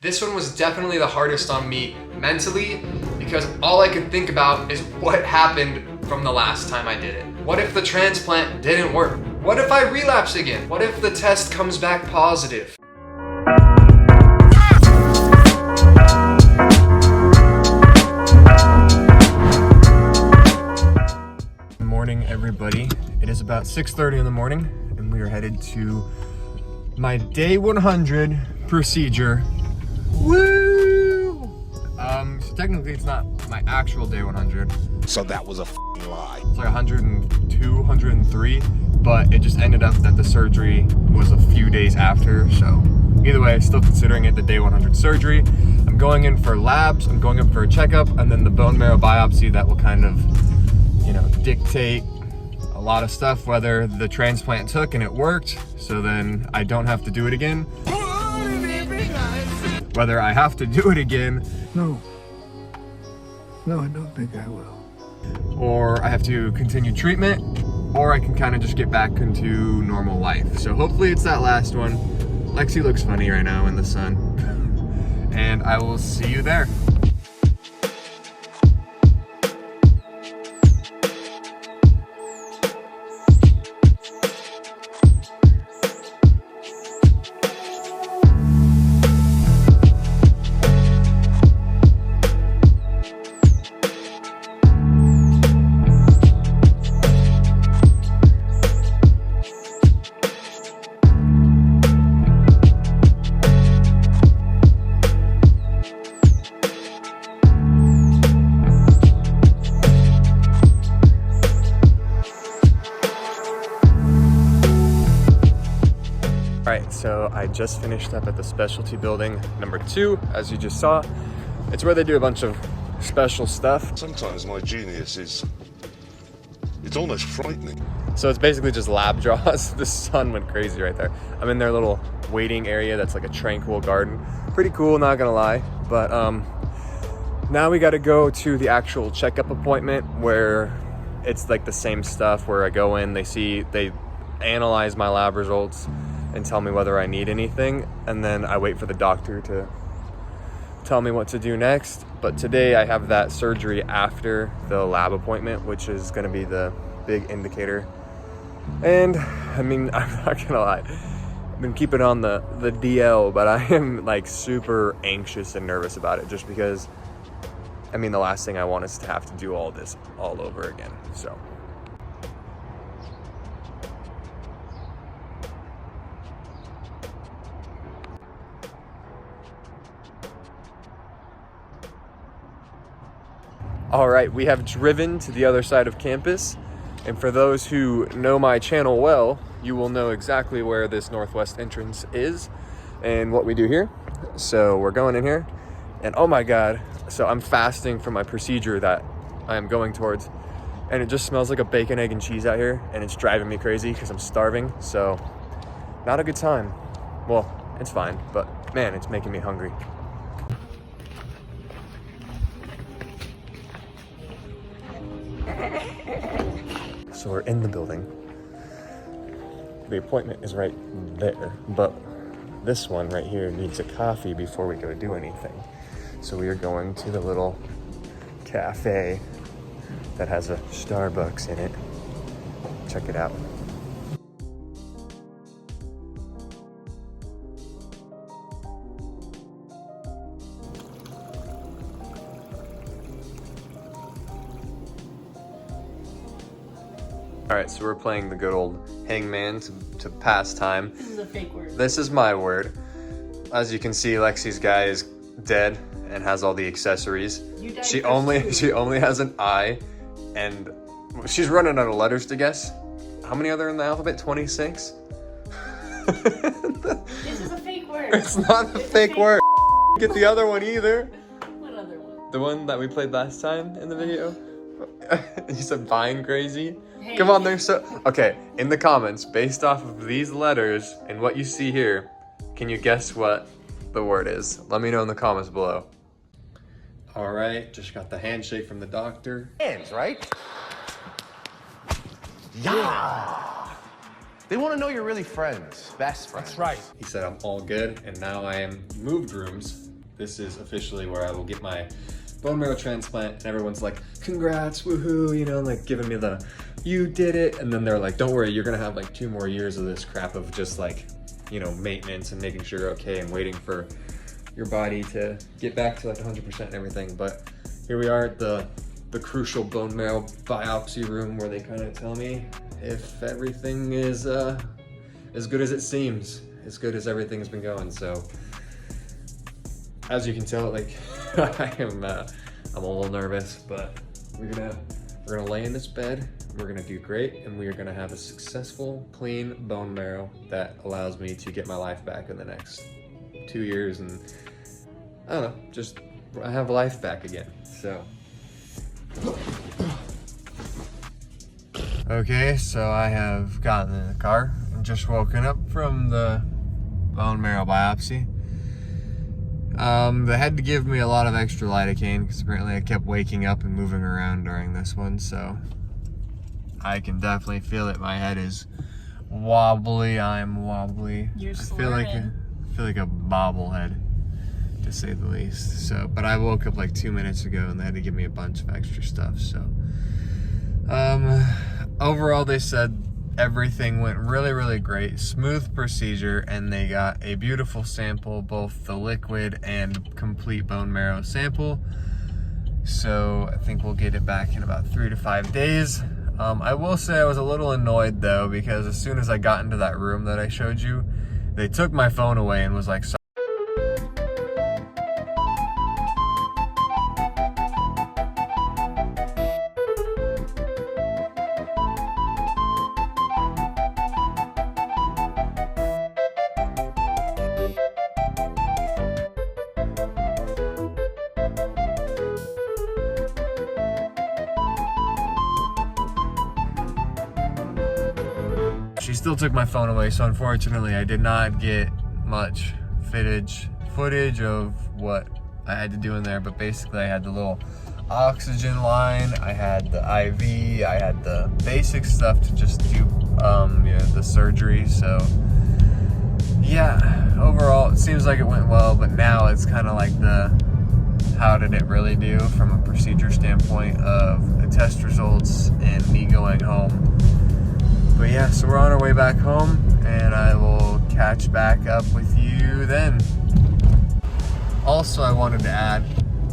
This one was definitely the hardest on me mentally because all I could think about is what happened from the last time I did it. What if the transplant didn't work? What if I relapse again? What if the test comes back positive? Good morning, everybody. It is about 6:30 in the morning and we are headed to my day 100 procedure. Woo! So technically it's not my actual day 100. So that was a f***ing lie. It's like 102, 103, but it just ended up that the surgery was a few days after. So either way, still considering it the day 100 surgery. I'm going in for labs, I'm going in for a checkup, and then the bone marrow biopsy that will kind of, dictate a lot of stuff, whether the transplant took and it worked, so then I don't have to do it again. Whether I have to do it again. No, I don't think I will. Or I have to continue treatment, or I can kind of just get back into normal life. So hopefully it's that last one. Lexi looks funny right now in the sun. And I will see you there. Alright, so I just finished up at the specialty building number 2, as you just saw. It's where they do a bunch of special stuff. Sometimes my genius is, it's almost frightening. So it's basically just lab draws. The sun went crazy right there. I'm in their little waiting area that's like a tranquil garden. Pretty cool, not gonna lie. But now we gotta go to the actual checkup appointment where it's like the same stuff where I go in, they analyze my lab results and tell me whether I need anything, and then I wait for the doctor to tell me what to do next. But today I have that surgery after the lab appointment, which is gonna be the big indicator. And I mean, I'm not gonna lie, I've been keeping on the DL, but I am like super anxious and nervous about it just because, I mean, the last thing I want is to have to do all this all over again, so. All right, we have driven to the other side of campus. And for those who know my channel well, you will know exactly where this northwest entrance is and what we do here. So we're going in here and oh my God. So I'm fasting for my procedure that I am going towards. And it just smells like a bacon, egg, and cheese out here. And it's driving me crazy because I'm starving. So not a good time. Well, it's fine, but man, it's making me hungry. So we're in the building. The appointment is right there, but this one right here needs a coffee before we go do anything. So we are going to the little cafe that has a Starbucks in it. Check it out. All right, so we're playing the good old hangman to pass time. This is a fake word. This is my word. As you can see, Lexi's guy is dead and has all the accessories. She only has an eye, and she's running out of letters to guess. How many are there in the alphabet? 26? This is a fake word. It's not a fake word. Get the other one either. What other one? The one that we played last time in the video. You said vine crazy. Hey. Come on, okay, in the comments, based off of these letters and what you see here, can you guess what the word is? Let me know in the comments below. All right, just got the handshake from the doctor. Hands, right? Yeah. They want to know you're really friends, best friends. That's right. He said I'm all good, and now I am moved rooms this is officially where I will get my bone marrow transplant, and everyone's like, congrats, woohoo, you know, like giving me the, you did it. And then they're like, don't worry, you're gonna have like 2 more years of this crap of just like, you know, maintenance and making sure you're okay and waiting for your body to get back to like 100% and everything. But here we are at the crucial bone marrow biopsy room where they kind of tell me if everything is as good as it seems, as good as everything's been going. So as you can tell, like I'm a little nervous, but we're gonna lay in this bed, we're gonna do great, and we are gonna have a successful, clean bone marrow that allows me to get my life back in the next 2 years, and I don't know, just I have life back again. So okay, so I have gotten in the car and just woken up from the bone marrow biopsy. They had to give me a lot of extra lidocaine because apparently I kept waking up and moving around during this one, so I can definitely feel it. My head is wobbly. I'm wobbly. You're I feel like a bobblehead, to say the least. So, but I woke up like 2 minutes ago and they had to give me a bunch of extra stuff. So, overall, they said everything went really, really great. Smooth procedure, and they got a beautiful sample, both the liquid and complete bone marrow sample. So I think we'll get it back in about 3 to 5 days. I will say I was a little annoyed though, because as soon as I got into that room that I showed you, they took my phone away and was like, she still took my phone away, so unfortunately I did not get much footage of what I had to do in there, but basically I had the little oxygen line, I had the IV, I had the basic stuff to just do you know, the surgery. So yeah, overall it seems like it went well, but now it's kind of like the how did it really do from a procedure standpoint of the test results and me going home. But yeah, so we're on our way back home, and I will catch back up with you then. Also, I wanted to add,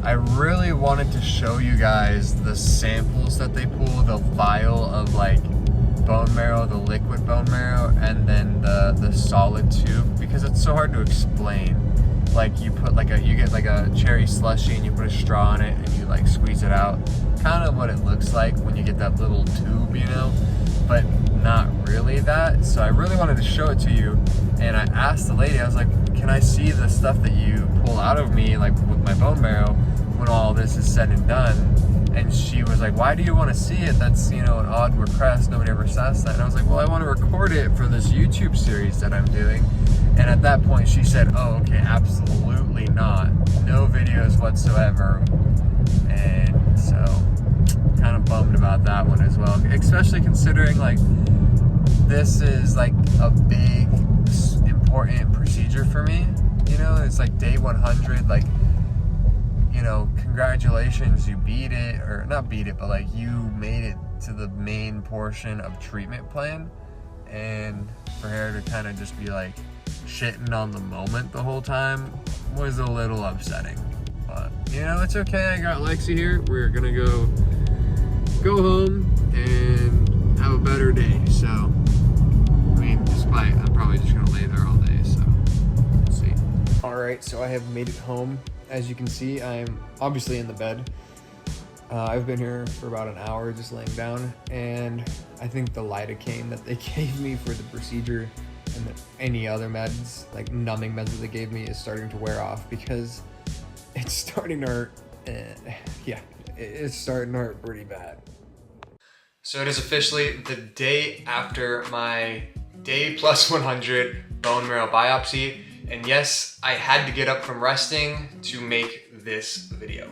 I really wanted to show you guys the samples that they pull, the vial of like bone marrow, the liquid bone marrow, and then the solid tube, because it's so hard to explain. Like you put like you get like a cherry slushie and you put a straw in it and you like squeeze it out. Kind of what it looks like when you get that little tube, you know? But not really that. So I really wanted to show it to you, and I asked the lady, I was like, can I see the stuff that you pull out of me, like with my bone marrow, when all this is said and done? And she was like, why do you want to see it? That's, you know, an odd request, nobody ever says that. And I was like, well, I want to record it for this YouTube series that I'm doing. And at that point she said, oh, okay, absolutely not, no videos whatsoever. And so kind of bummed about that one as well, especially considering like this is like a big important procedure for me, you know. It's like day 100, like, you know, congratulations, you beat it, or not beat it, but like you made it to the main portion of treatment plan. And for her to kind of just be like shitting on the moment the whole time was a little upsetting. But you know, it's okay, I got Lexi here, we're gonna go home and have a better day. So, I mean, despite, I'm probably just gonna lay there all day, so we'll see. All right, so I have made it home. As you can see, I'm obviously in the bed. I've been here for about an hour just laying down, and I think the lidocaine that they gave me for the procedure and any other meds, like numbing meds that they gave me, is starting to wear off, because it's starting to hurt. Yeah, it's starting to hurt pretty bad. So it is officially the day after my day plus 100 bone marrow biopsy. And yes, I had to get up from resting to make this video.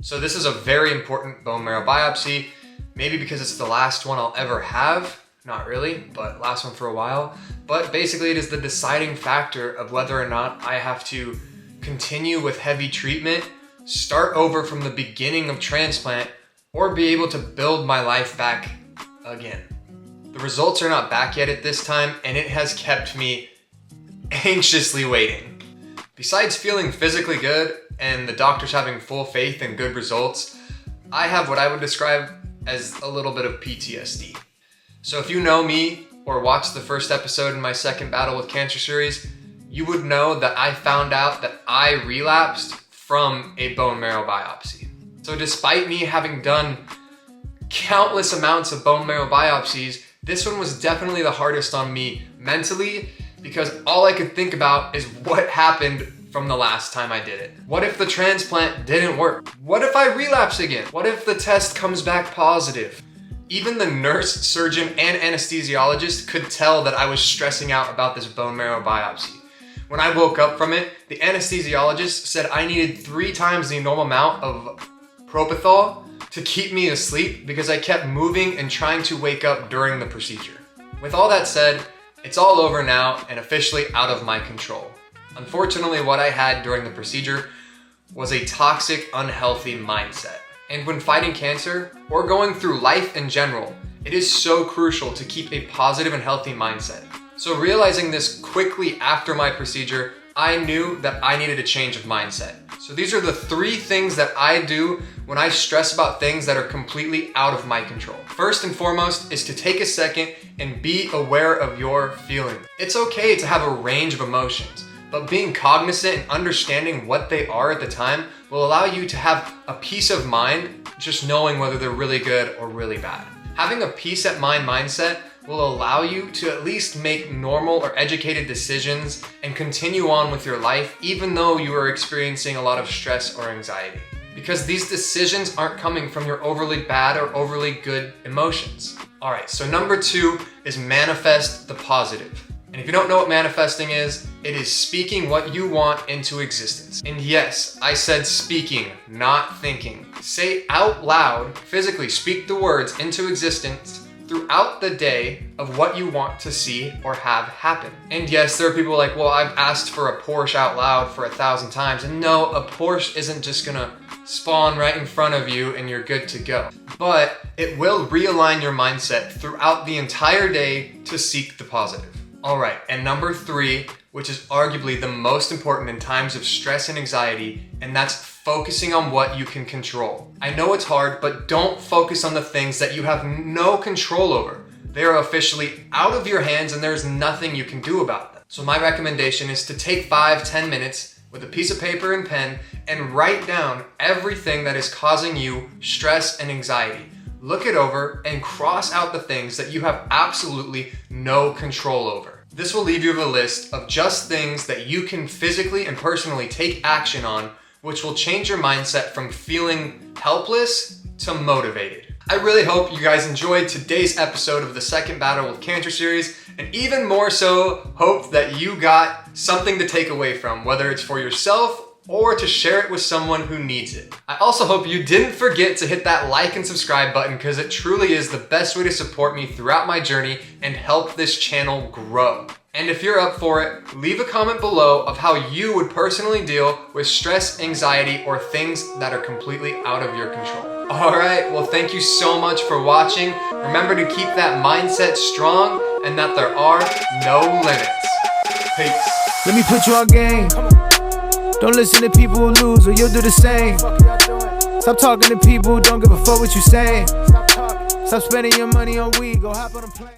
So this is a very important bone marrow biopsy, maybe because it's the last one I'll ever have. Not really, but last one for a while. But basically it is the deciding factor of whether or not I have to continue with heavy treatment, start over from the beginning of transplant, or be able to build my life back again. The results are not back yet at this time, and it has kept me anxiously waiting. Besides feeling physically good and the doctors having full faith in good results, I have what I would describe as a little bit of PTSD. So if you know me or watched the first episode in my second Battle with Cancer series, you would know that I found out that I relapsed from a bone marrow biopsy. So despite me having done countless amounts of bone marrow biopsies, this one was definitely the hardest on me mentally, because all I could think about is what happened from the last time I did it. What if the transplant didn't work? What if I relapse again? What if the test comes back positive? Even the nurse, surgeon, and anesthesiologist could tell that I was stressing out about this bone marrow biopsy. When I woke up from it, the anesthesiologist said I needed 3 times the normal amount of propofol to keep me asleep because I kept moving and trying to wake up during the procedure. With all that said, it's all over now and officially out of my control. Unfortunately, what I had during the procedure was a toxic, unhealthy mindset. And when fighting cancer or going through life in general, it is so crucial to keep a positive and healthy mindset. So realizing this quickly after my procedure, I knew that I needed a change of mindset. So these are the 3 things that I do when I stress about things that are completely out of my control. First and foremost is to take a second and be aware of your feelings. It's okay to have a range of emotions, but being cognizant and understanding what they are at the time will allow you to have a peace of mind, just knowing whether they're really good or really bad. Having a peace at mind mindset will allow you to at least make normal or educated decisions and continue on with your life, even though you are experiencing a lot of stress or anxiety. Because these decisions aren't coming from your overly bad or overly good emotions. All right, so number 2 is manifest the positive. And if you don't know what manifesting is, it is speaking what you want into existence. And yes, I said speaking, not thinking. Say out loud, physically speak the words into existence throughout the day of what you want to see or have happen. And yes, there are people like, well, I've asked for a Porsche out loud for 1,000 times. And no, a Porsche isn't just gonna spawn right in front of you and you're good to go. But it will realign your mindset throughout the entire day to seek the positive. All right, and number 3, which is arguably the most important in times of stress and anxiety, and that's focusing on what you can control. I know it's hard, but don't focus on the things that you have no control over. They are officially out of your hands and there's nothing you can do about them. So my recommendation is to take 5-10 minutes with a piece of paper and pen and write down everything that is causing you stress and anxiety. Look it over and cross out the things that you have absolutely no control over. This will leave you with a list of just things that you can physically and personally take action on, which will change your mindset from feeling helpless to motivated. I really hope you guys enjoyed today's episode of the second Battle with Cancer series, and even more so, hope that you got something to take away from, whether it's for yourself or to share it with someone who needs it. I also hope you didn't forget to hit that like and subscribe button, because it truly is the best way to support me throughout my journey and help this channel grow. And if you're up for it, leave a comment below of how you would personally deal with stress, anxiety, or things that are completely out of your control. All right, well, thank you so much for watching. Remember to keep that mindset strong and that there are no limits. Peace. Let me put you on game. Don't listen to people who lose or you'll do the same. Stop talking to people who don't give a fuck what you saying. Stop spending your money on weed, go hop on a plane.